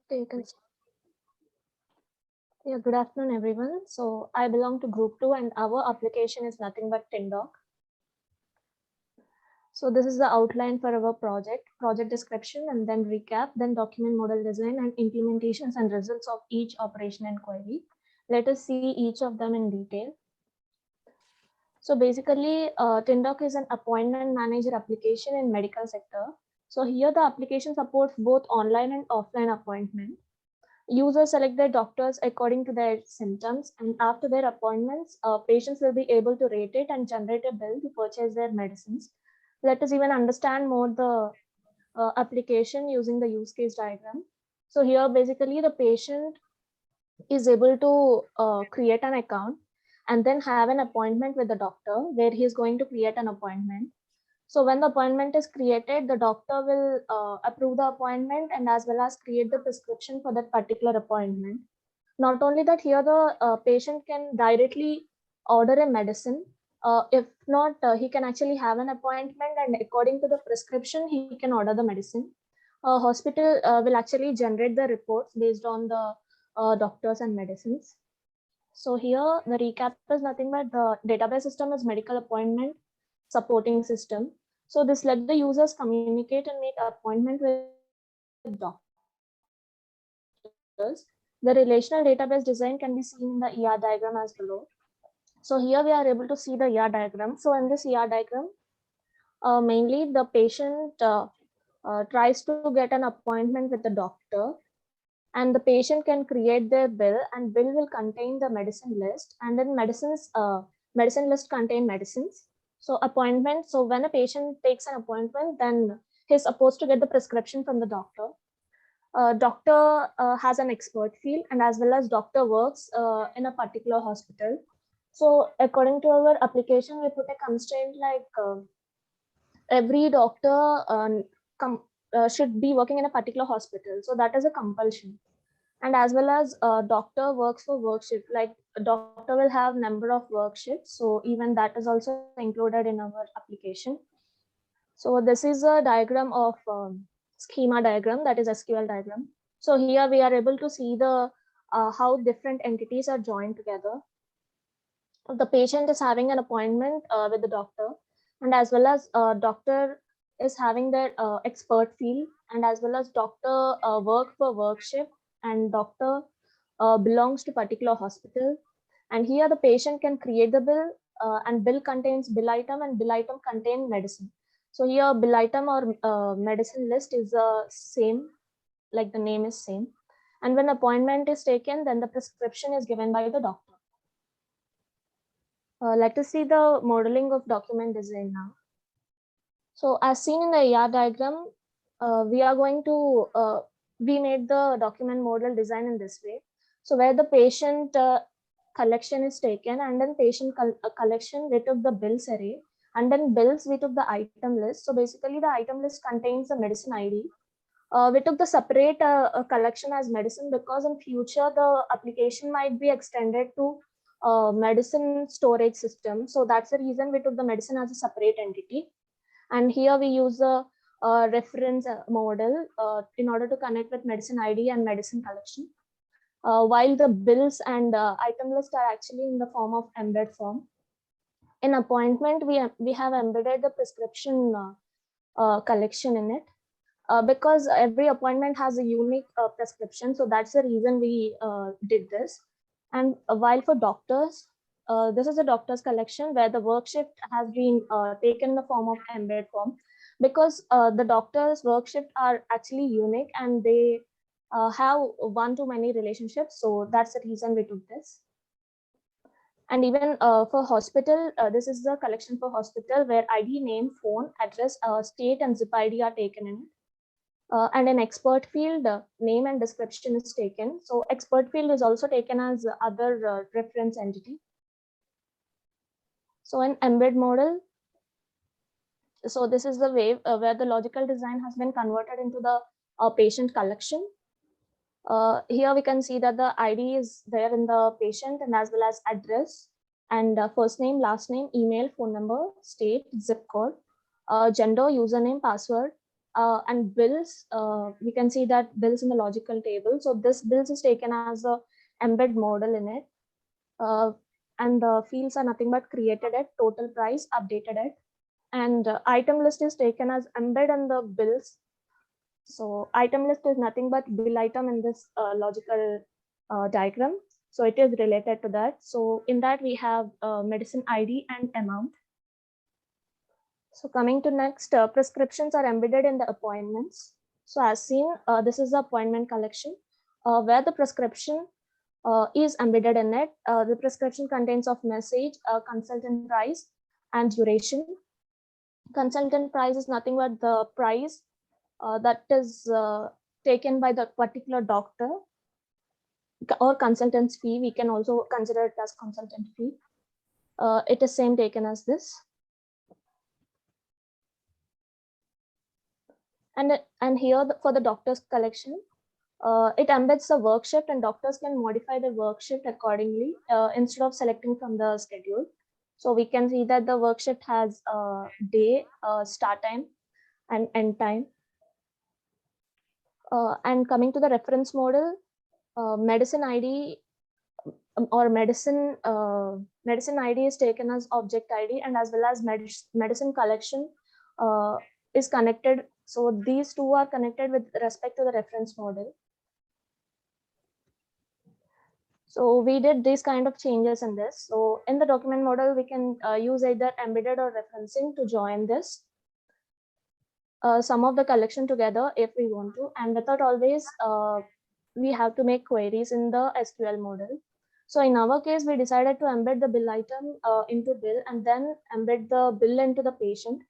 Taken. Yeah, good afternoon, everyone. So I belong to Group 2 and our application is nothing but TinDoc. So this is the outline for our project description, and then recap, then document model design and implementations and results of each operation and query. Let us see each of them in detail. So basically, TinDoc is an appointment manager application in medical sector. So here the application supports both online and offline appointment. Users select their doctors according to their symptoms, and after their appointments, patients will be able to rate it and generate a bill to purchase their medicines. Let us even understand more the application using the use case diagram. So here, basically, the patient is able to create an account and then have an appointment with the doctor where he is going to create an appointment. So when the appointment is created, the doctor will approve the appointment and as well as create the prescription for that particular appointment. Not only that, here the patient can directly order a medicine. If not, he can actually have an appointment and according to the prescription, he can order the medicine. Hospital will actually generate the reports based on the doctors and medicines. So here the recap is nothing but the database system is medical appointment supporting system. So this let the users communicate and make appointment with doctors. The relational database design can be seen in the ER diagram as below. So here we are able to see the ER diagram. So in this ER diagram, mainly the patient tries to get an appointment with the doctor, and the patient can create their bill, and bill will contain the medicine list, and then medicine list contain medicines. So appointment, so when a patient takes an appointment, then he's supposed to get the prescription from the doctor. Doctor has an expert field, and as well as doctor works in a particular hospital. So according to our application, we put a constraint like every doctor should be working in a particular hospital. So that is a compulsion. And as well as doctor works for work shift, like a doctor will have number of work shifts. So even that is also included in our application. So this is a diagram of schema diagram, that is SQL diagram. So here we are able to see the how different entities are joined together. The patient is having an appointment with the doctor, and as well as doctor is having their expert field, and as well as doctor work for work shift, and doctor belongs to particular hospital. And here the patient can create the bill, and bill contains bill item, and bill item contain medicine. So here bill item or medicine list is same, like the name is same. And when appointment is taken, then the prescription is given by the doctor. Let us see the modeling of document design now. So as seen in the ER diagram, we are going to, we made the document model design in this way. So where the patient collection is taken, and then patient collection, we took the bills array, and then bills, we took the item list. So basically the item list contains the medicine ID. We took the separate collection as medicine because in future the application might be extended to medicine storage system. So that's the reason we took the medicine as a separate entity. And here we use a reference model in order to connect with medicine ID and medicine collection. While the bills and item list are actually in the form of embed form. In appointment, we have embedded the prescription collection in it. Because every appointment has a unique prescription. So that's the reason we did this. And while for doctors, this is a doctor's collection where the work shift has been taken in the form of embed form, because the doctor's work shift are actually unique and they have one-to-many relationships. So that's the reason we took this. And even for hospital, this is the collection for hospital where ID, name, phone, address, state, and zip ID are taken in it. And an expert field, name and description is taken. So expert field is also taken as other reference entity. So an embed model. So this is the way where the logical design has been converted into the patient collection. Here we can see that the ID is there in the patient, and as well as address and first name, last name, email, phone number, state, zip code, gender, username, password, and bills, we can see that bills in the logical table. So this bills is taken as a embed model in it. And the fields are nothing but created at, total price, updated at, and item list is taken as embed in the bills. So item list is nothing but bill item in this logical diagram. So it is related to that. So in that we have medicine ID and amount. So coming to next, prescriptions are embedded in the appointments. So as seen, this is the appointment collection where the prescription is embedded in it. The prescription contains of message, consultant price, and duration. Consultant price is nothing but the price that is taken by the particular doctor, or consultant's fee. We can also consider it as consultant fee. It is same taken as this. And here for the doctor's collection, it embeds the work shift, and doctors can modify the work shift accordingly instead of selecting from the schedule. So we can see that the work shift has day, start time, and end time. And coming to the reference model, medicine ID or medicine ID is taken as object ID, and as well as medicine collection is connected. So these two are connected with respect to the reference model. So we did these kind of changes in this. So in the document model, we can use either embedded or referencing to join this. Some of the collection together if we want to, and without always we have to make queries in the SQL model. So in our case, we decided to embed the bill item into bill, and then embed the bill into the patient.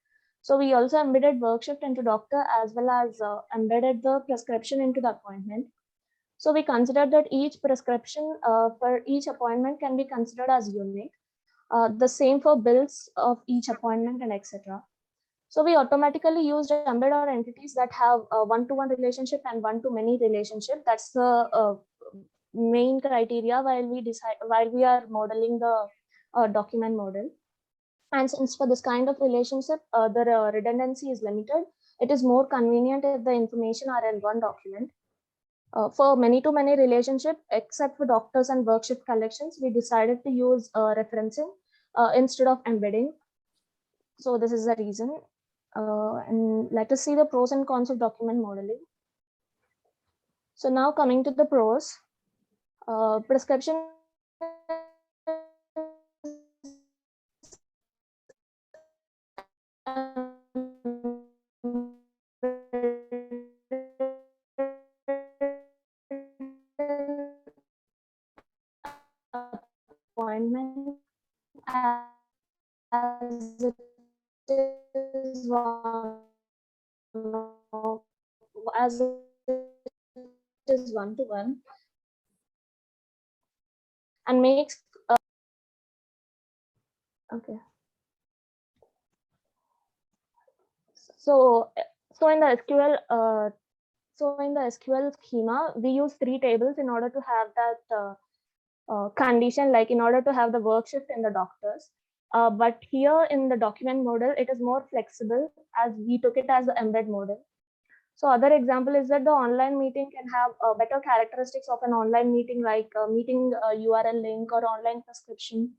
So we also embedded work shift into doctor, as well as embedded the prescription into the appointment. So we considered that each prescription for each appointment can be considered as unique. The same for bills of each appointment, and etc. So we automatically used embed or entities that have a one-to-one relationship and one-to-many relationship. That's the main criteria while we are modeling the document model. And since for this kind of relationship, the redundancy is limited, it is more convenient if the information are in one document. For many-to-many relationship, except for doctors and work shift collections, we decided to use referencing instead of embedding. So this is the reason. And let us see the pros and cons of document modeling. So now coming to the pros, prescription appointment as it is one-to-one, and makes okay. So in the SQL schema, we use 3 tables in order to have that condition, like in order to have the work shift in the doctors. But here in the document model, it is more flexible, as we took it as the embed model. So other example is that the online meeting can have better characteristics of an online meeting, like meeting URL link or online prescription.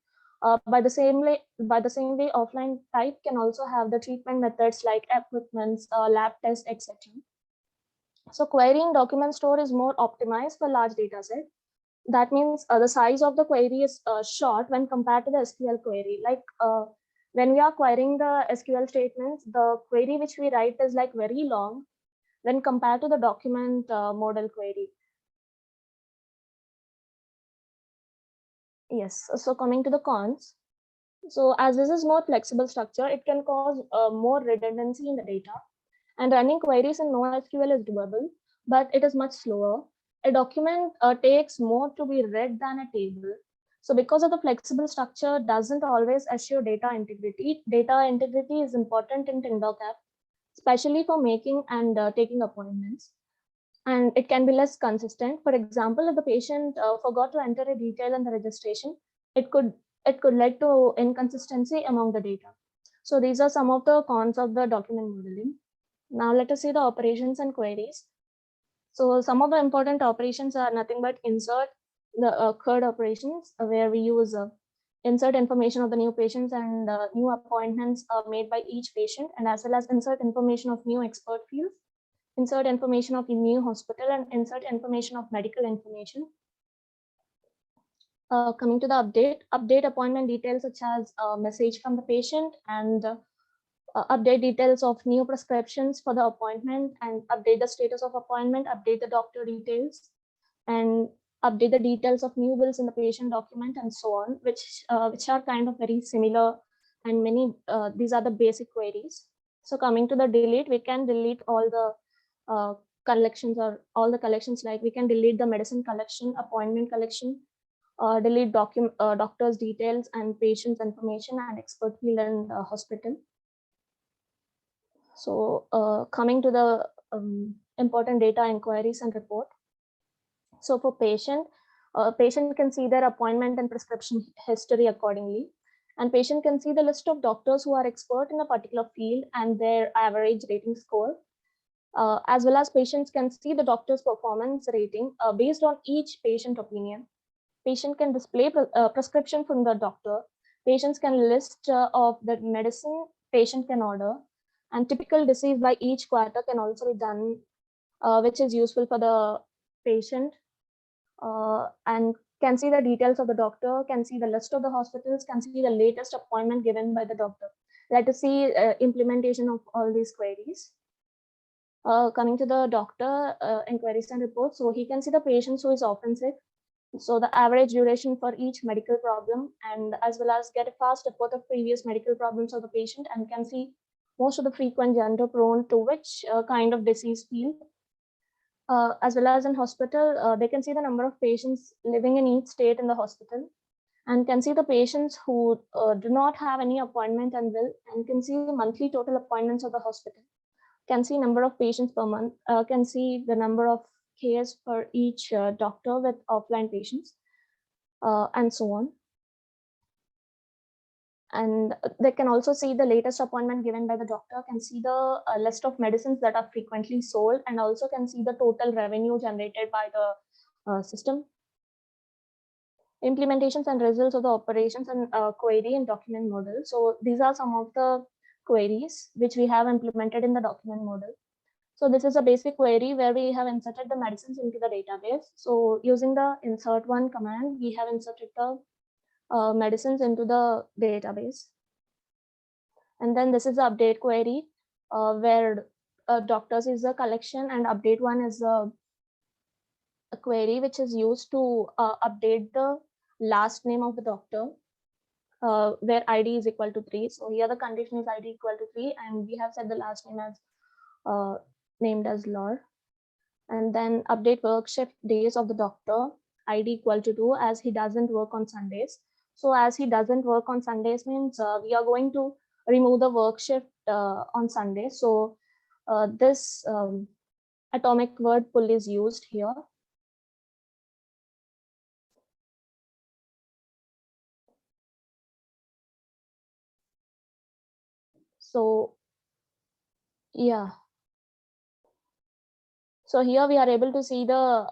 By the same way, offline type can also have the treatment methods like equipments, lab tests, etc. So querying document store is more optimized for large data set. That means the size of the query is short when compared to the SQL query. Like when we are querying the SQL statements, the query which we write is like very long when compared to the document model query. Yes, so coming to the cons. So as this is more flexible structure, it can cause more redundancy in the data, and running queries in NoSQL is doable, but it is much slower. A document takes more to be read than a table. So because of the flexible structure doesn't always assure data integrity. Data integrity is important in Tindoc app, especially for making and taking appointments. And it can be less consistent. For example, if the patient forgot to enter a detail in the registration, it could lead to inconsistency among the data. So these are some of the cons of the document modeling. Now let us see the operations and queries. So some of the important operations are nothing but insert, the CURD operations, where we use insert information of the new patients and new appointments made by each patient, and as well as insert information of new expert fields, insert information of the new hospital, and insert information of medical information. Coming to the update appointment details such as a message from the patient, and update details of new prescriptions for the appointment, and update the status of appointment, update the doctor details, and update the details of new bills in the patient document, and so on, which are kind of very similar, and many these are the basic queries. So coming to the delete, we can delete all the collections, or all the collections, like we can delete the medicine collection, appointment collection, delete doctor's details and patient's information and expert field and hospital. So coming to the important data inquiries and report. So for patient can see their appointment and prescription history accordingly. And patient can see the list of doctors who are expert in a particular field and their average rating score. As well as patients can see the doctor's performance rating based on each patient opinion. Patient can display prescription from the doctor. Patients can list of the medicine patient can order, and typical disease by each quarter can also be done, which is useful for the patient, and can see the details of the doctor, can see the list of the hospitals, can see the latest appointment given by the doctor. Let us see implementation of all these queries. Coming to the doctor inquiries and reports, so he can see the patients who is often sick, so the average duration for each medical problem, and as well as get a fast report of previous medical problems of the patient, and can see most of the frequent gender prone to which kind of disease field. As well as in hospital, they can see the number of patients living in each state in the hospital, and can see the patients who do not have any appointment and will, and can see the monthly total appointments of the hospital, can see number of patients per month, can see the number of cares for each doctor with offline patients, and so on. And they can also see the latest appointment given by the doctor, can see the list of medicines that are frequently sold, and also can see the total revenue generated by the system. Implementations and results of the operations and query and document model. So these are some of the queries which we have implemented in the document model. So this is a basic query where we have inserted the medicines into the database. So using the insert one command, we have inserted the medicines into the database. And then this is the update query, where doctors is the collection, and update one is a query which is used to update the last name of the doctor, where ID is equal to 3. So here the condition is ID equal to 3, and we have set the last name as named as Lor. And then update work shift days of the doctor, ID equal to 2, as he doesn't work on Sundays. So as he doesn't work on Sundays means we are going to remove the work shift on Sunday. So this atomic word pull is used here. So yeah. So here we are able to see the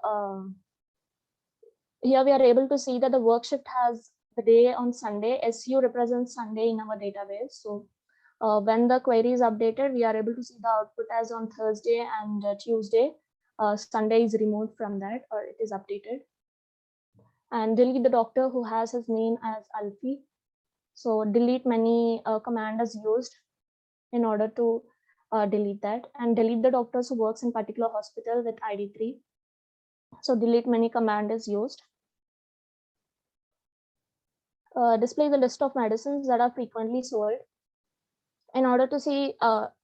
that the work shift has the day on Sunday. SU represents Sunday in our database. So when the query is updated, we are able to see the output as on Thursday and Tuesday. Sunday is removed from that, or it is updated. And delete the doctor who has his name as Alfie. So delete many command is used in order to delete that, and delete the doctors who works in particular hospital with ID 3. So delete many command is used. Display the list of medicines that are frequently sold in order to see,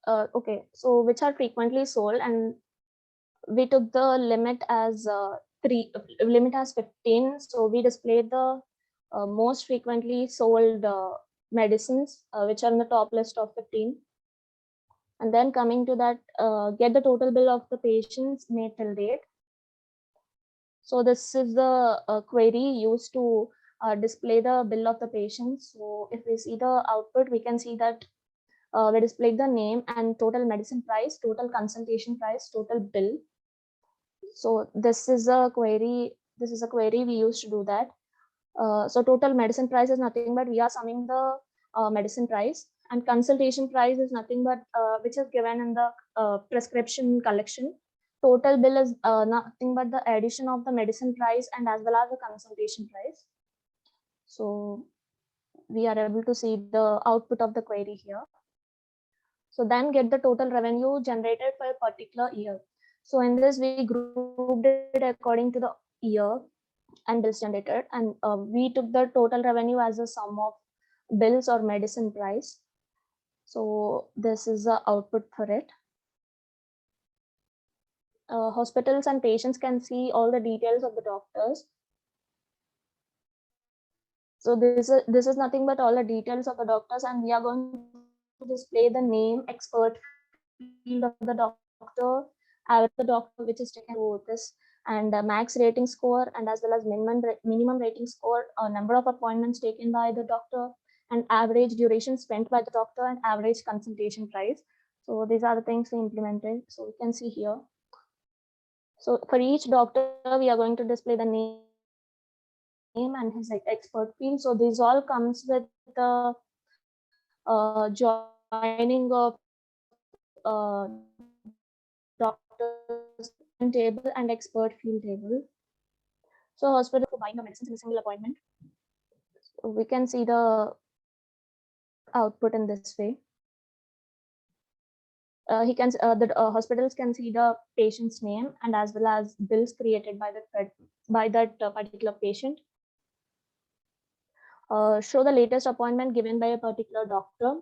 okay, so which are frequently sold, and we took the limit as 15. So we displayed the most frequently sold medicines, which are in the top list of 15. And then coming to that, get the total bill of the patients made till date. So this is the query used to display the bill of the patients. So if we see the output, we can see that we displayed the name and total medicine price, total consultation price, total bill. So this is a query. This is a query we used to do that. So total medicine price is nothing but we are summing the medicine price, and consultation price is nothing but which is given in the prescription collection. Total bill is nothing but the addition of the medicine price and as well as the consultation price. So we are able to see the output of the query here. So then get the total revenue generated for a particular year. So in this we grouped it according to the year and bills generated, and we took the total revenue as a sum of bills or medicine price. So this is the output for it. Hospitals and patients can see all the details of the doctors. So this is nothing but all the details of the doctors, and we are going to display the name, expert field of the doctor, the doctor which is taken to this, and max rating score, and as well as minimum rating score, number of appointments taken by the doctor, and average duration spent by the doctor, and average consultation price. So these are the things we implemented. So you can see here. So for each doctor, we are going to display the name and his expert field. So this all comes with the joining of doctors table and expert field table. So hospital for buying the medicines in a single appointment. So we can see the output in this way. Hospitals can see the patient's name and as well as bills created by that particular patient. Show the latest appointment given by a particular doctor.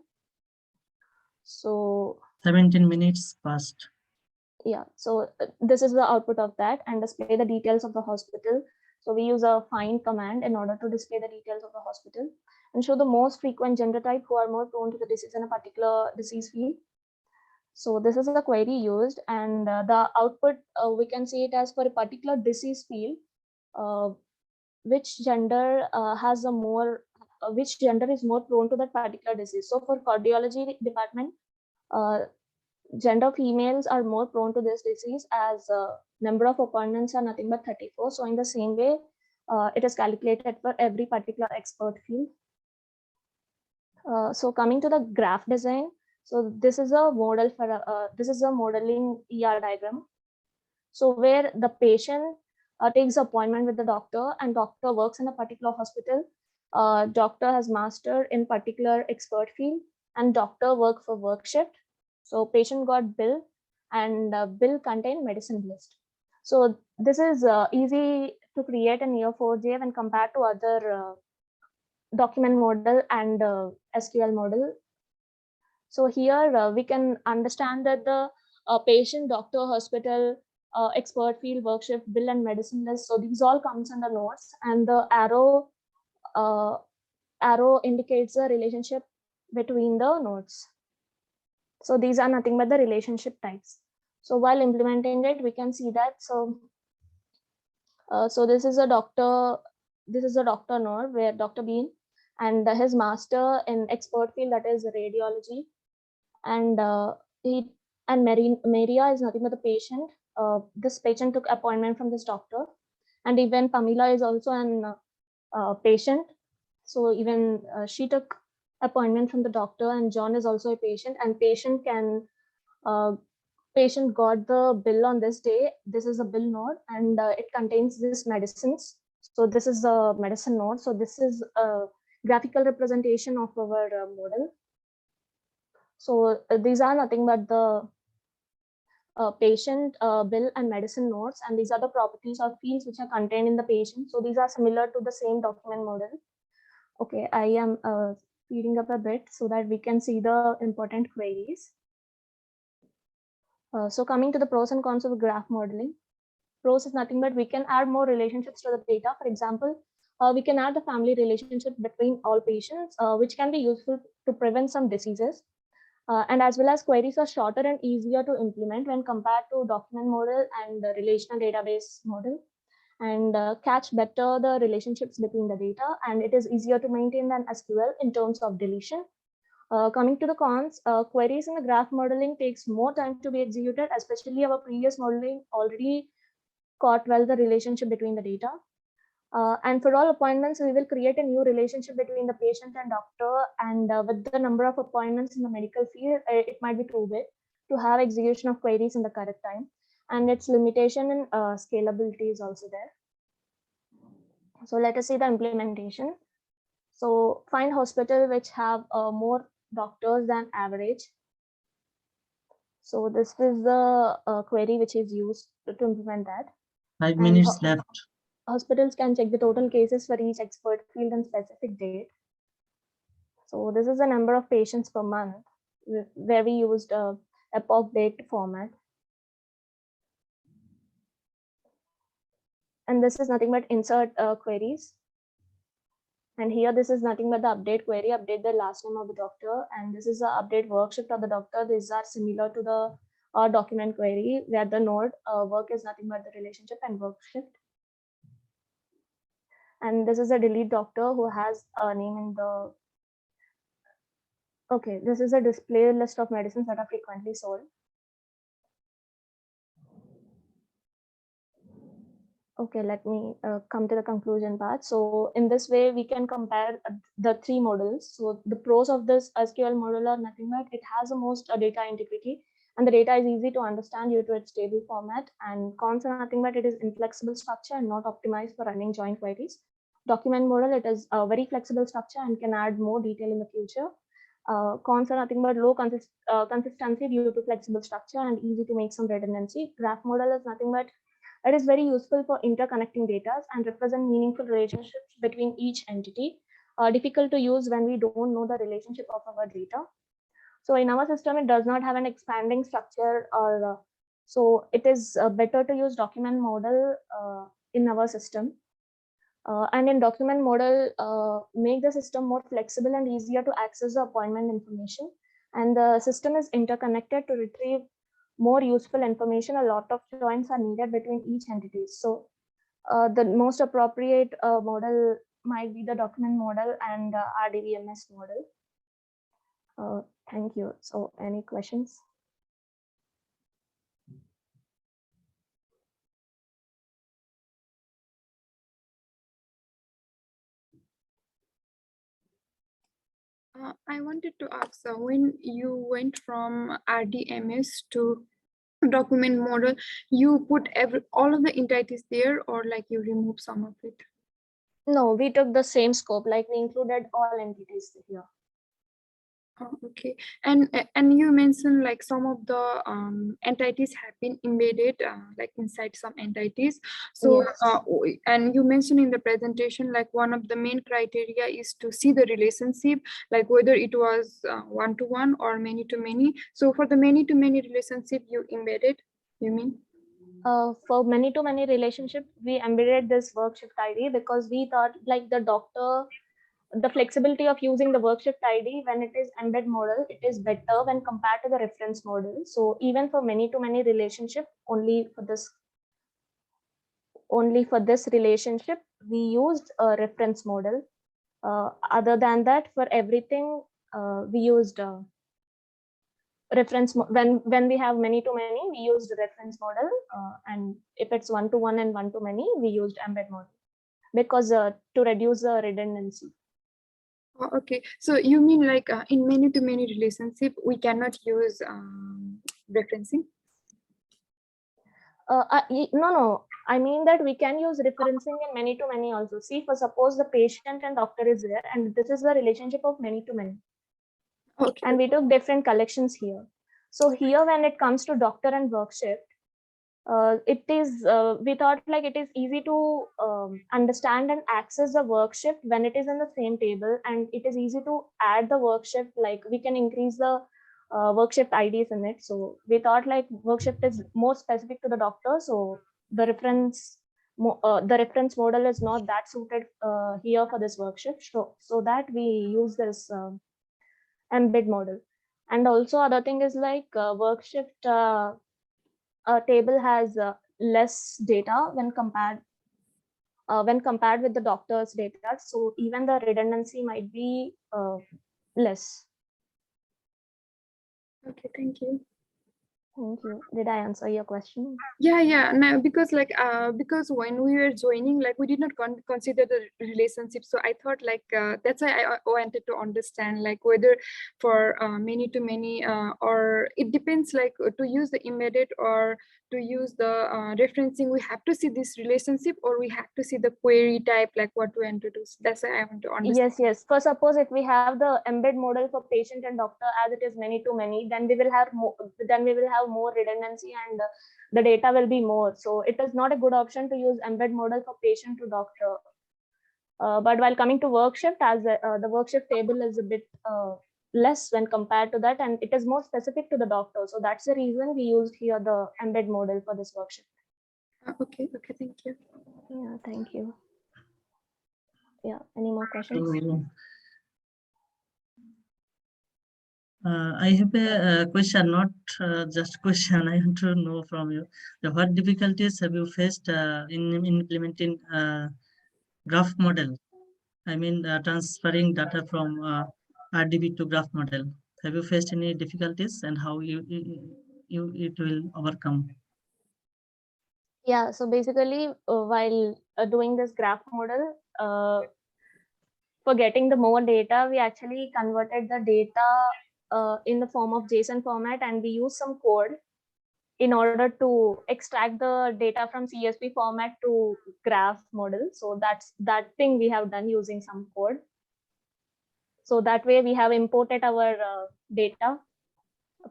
So 17 minutes passed. Yeah, so this is the output of that, and display the details of the hospital. So we use a find command in order to display the details of the hospital and show the most frequent gender type who are more prone to the disease in a particular disease field. So this is the query used, and the output we can see it as for a particular disease field, which gender has a more which gender is more prone to that particular disease. So for cardiology department, gender females are more prone to this disease, as number of appointments are nothing but 34. So in the same way, it is calculated for every particular expert field. So coming to the graph design, so this is a model for this is a modeling ER diagram. So where the patient takes appointment with the doctor, and doctor works in a particular hospital. Doctor has mastered in particular expert field, and doctor work for work shift. So patient got bill, and bill contain medicine list. So this is easy to create in Neo4j when compared to other document model and SQL model. So here we can understand that the patient, doctor, hospital, expert field, work shift, bill and medicine list. So these all comes in the notes, and the arrow indicates the relationship between the nodes. So these are nothing but the relationship types. So while implementing it, we can see that. So this is a doctor. This is a doctor node where Dr. Bean and his master in expert field, that is radiology, and Maria is nothing but the patient. This patient took appointment from this doctor, and even Pamela is also an patient. So even she took appointment from the doctor, and John is also a patient, and patient got the bill on this day. This is a bill node, and it contains this medicines. So this is the medicine node. So this is a graphical representation of our model. So these are nothing but the patient, bill and medicine nodes, and these are the properties or fields which are contained in the patient. So these are similar to the same document model. Okay, I am speeding up a bit so that we can see the important queries. So coming to the pros and cons of graph modeling. Pros is nothing but we can add more relationships to the data. For example, we can add the family relationship between all patients, which can be useful to prevent some diseases. And as well as queries are shorter and easier to implement when compared to document model and the relational database model, and catch better the relationships between the data, and it is easier to maintain than SQL in terms of deletion. Coming to the cons, queries in the graph modeling takes more time to be executed, especially our previous modeling already caught well the relationship between the data. And for all appointments, we will create a new relationship between the patient and doctor. And with the number of appointments in the medical field, it might be too big to have execution of queries in the correct time. And its limitation in scalability is also there. So let us see the implementation. So find hospital which have more doctors than average. So this is the query which is used to implement that. 5 minutes left. Hospitals can check the total cases for each expert field and specific date. So this is the number of patients per month where we used a epoch-based format. And this is nothing but insert queries. And here, this is nothing but the update query, update the last name of the doctor. And this is the update work shift of the doctor. These are similar to the document query where the node work is nothing but the relationship and work shift. And this is a delete doctor who has a name in the, okay, this is a display list of medicines that are frequently sold. Okay, let me come to the conclusion part. So in this way, we can compare the three models. So the pros of this SQL model are nothing but it has the most data integrity and the data is easy to understand due to its table format, and cons are nothing but it is inflexible structure and not optimized for running joint queries. Document model, it is a very flexible structure and can add more detail in the future. Cons are nothing but low consistency due to flexible structure and easy to make some redundancy. Graph model is nothing but it is very useful for interconnecting data and represent meaningful relationships between each entity. Difficult to use when we don't know the relationship of our data. So in our system, it does not have an expanding structure, or so it is better to use document model in our system. And in document model, make the system more flexible and easier to access the appointment information. And the system is interconnected to retrieve more useful information. A lot of joins are needed between each entity. So the most appropriate model might be the document model and RDBMS model. Thank you. So any questions? I wanted to ask, when you went from RDMS to document model, you put all of the entities there, or like you remove some of it? No, we took the same scope, like we included all entities here. Oh, okay, and you mentioned like some of the entities have been embedded like inside some entities. So yes. And you mentioned in the presentation like one of the main criteria is to see the relationship, like whether it was one-to-one or many-to-many. So for the many-to-many relationship you embedded, you mean? For many-to-many relationship, we embedded this work shift ID because we thought like the flexibility of using the work shift ID when it is embed model, it is better when compared to the reference model. So even for many-to-many relationship, only for this relationship, we used a reference model. Other than that, for everything, we used reference when we have many-to-many, we used reference model, and if it's one-to-one and one-to-many, we used embed model because to reduce the redundancy. Okay, so you mean like in many-to-many relationship, we cannot use referencing? No. I mean that we can use referencing in many-to-many also. See, for suppose the patient and doctor is there, and this is the relationship of many-to-many. Okay. And we took different collections here. So here, when it comes to doctor and work shift, it is we thought like it is easy to understand and access the work shift when it is in the same table, and it is easy to add the work shift, like we can increase the work shift IDs in it. So we thought like work shift is more specific to the doctor, so the reference model is not that suited here for this work shift, so that we use this embed model. And also other thing is like work shift table has less data when compared with the doctor's data, so even the redundancy might be less. Okay, thank you. Thank you. Did I answer your question? Yeah, no, because because when we were joining, like we did not consider the relationship. So I thought that's why I wanted to understand like whether for many to many or it depends like to use the embedded or to use the referencing, we have to see this relationship or we have to see the query type, like what we want to do. So that's why I want to understand. Yes. For suppose if we have the embed model for patient and doctor as it is many to many, then we will have more redundancy and the data will be more. So it is not a good option to use embed model for patient to doctor. But while coming to work shift, as the work shift table is a bit less when compared to that, and it is more specific to the doctor. So that's the reason we used here the embed model for this work shift. Okay, thank you. Yeah, thank you. Yeah, any more questions? So, I have a question, not just question. I want to know from you, what difficulties have you faced in implementing graph model? I mean, transferring data from RDB to graph model. Have you faced any difficulties and how you it will overcome? Yeah, so basically, while doing this graph model, for getting the more data, we actually converted the data in the form of JSON format, and we use some code in order to extract the data from CSV format to graph model. So that thing we have done using some code. So that way we have imported our data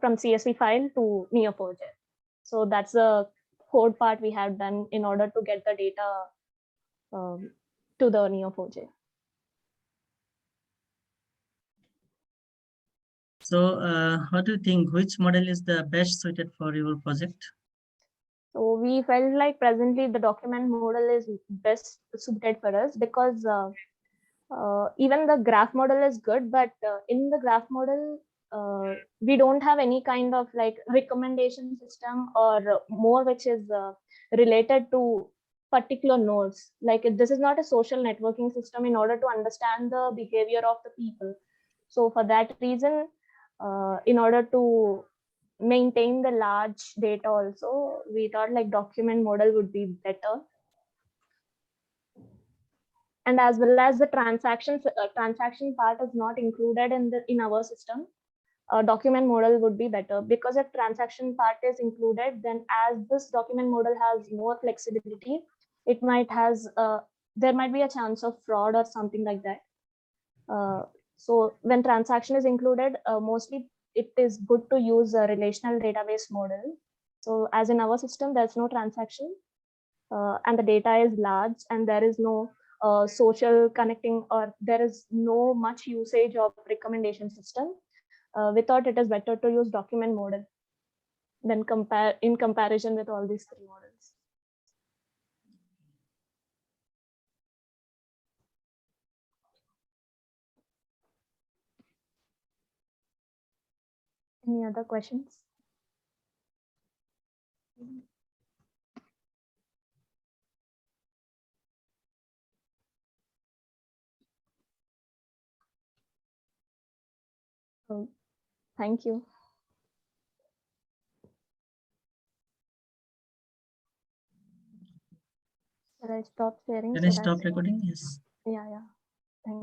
from CSV file to Neo4j. So that's the code part we have done in order to get the data to the Neo4j. So, what do you think? Which model is the best suited for your project? So we felt like presently the document model is best suited for us because even the graph model is good, but in the graph model, we don't have any kind of like recommendation system or more which is related to particular nodes. Like this is not a social networking system in order to understand the behavior of the people. So for that reason, in order to maintain the large data also, we thought like document model would be better. And as well as the transaction part is not included in our system, document model would be better, because if transaction part is included, then as this document model has more flexibility, it might has there might be a chance of fraud or something like that. So when transaction is included, mostly it is good to use a relational database model. So as in our system, there's no transaction, and the data is large, and there is no social connecting, or there is no much usage of recommendation system. We thought it is better to use document model than in comparison with all these three models. Any other questions? Thank you. Should I stop sharing? Can I stop recording? Yes. Yeah.